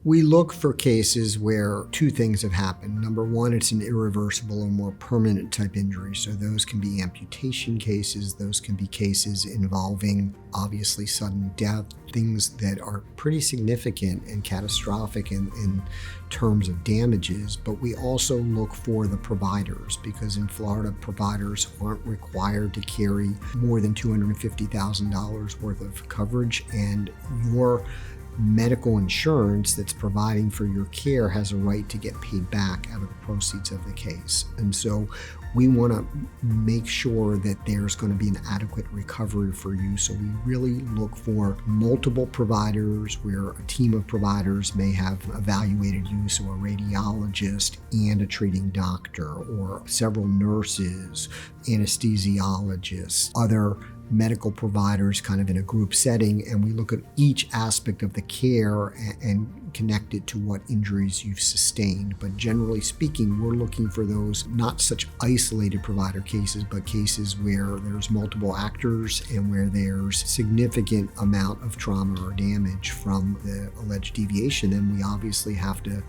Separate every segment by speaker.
Speaker 1: We look for cases where two things have happened. Number one, it's an irreversible or more permanent type injury. So those can be amputation cases. Those can be cases involving obviously sudden death, things that are pretty significant and catastrophic in terms of damages. But we also look for the providers, because in Florida, providers aren't required to carry more than $250,000 worth of coverage, and your medical insurance that's providing for your care has a right to get paid back out of the proceeds of the case. And so we want to make sure that there's going to be an adequate recovery for you. So we really look for multiple providers, where a team of providers may have evaluated you, so a radiologist and a treating doctor, or several nurses, anesthesiologists, other medical providers kind of in a group setting, and we look at each aspect of the care and connect it to what injuries you've sustained. But generally speaking, we're looking for those not such isolated provider cases, but cases where there's multiple actors and where there's significant amount of trauma or damage from the alleged deviation. And we obviously have to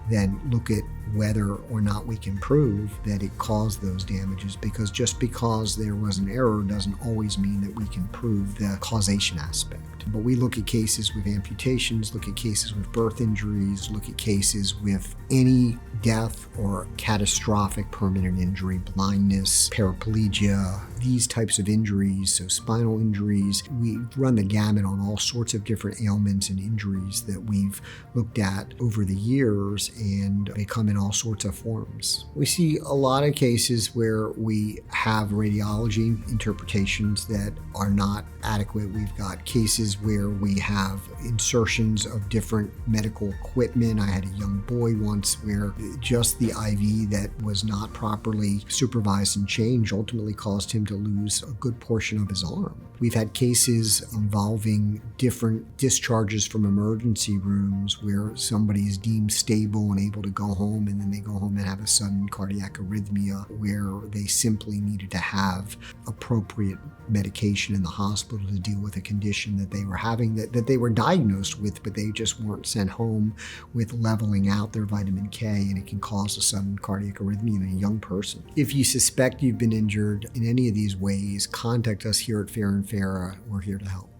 Speaker 1: then look at whether or not we can prove that it caused those damages, because just because there was an error doesn't always mean that we can prove the causation aspect. But we look at cases with amputations, look at cases with birth injuries, look at cases with any death or catastrophic permanent injury, blindness, paraplegia, these types of injuries, so spinal injuries. We run the gamut on all sorts of different ailments and injuries that we've looked at over the years, and they come in all sorts of forms. We see a lot of cases where we have radiology interpretations that are not adequate. We've got cases where we have insertions of different medical equipment. I had a young boy once where just the IV that was not properly supervised and changed ultimately caused him to lose a good portion of his arm. We've had cases involving different discharges from emergency rooms where somebody is deemed stable and able to go home, and then they go home and have a sudden cardiac arrhythmia where they simply needed to have appropriate medication in the hospital to deal with a condition that they were having, that they were diagnosed with, but they just weren't sent home with leveling out their vitamin K, and it can cause a sudden cardiac arrhythmia in a young person. If you suspect you've been injured in any of these ways, contact us here at Farah Farah. We're here to help.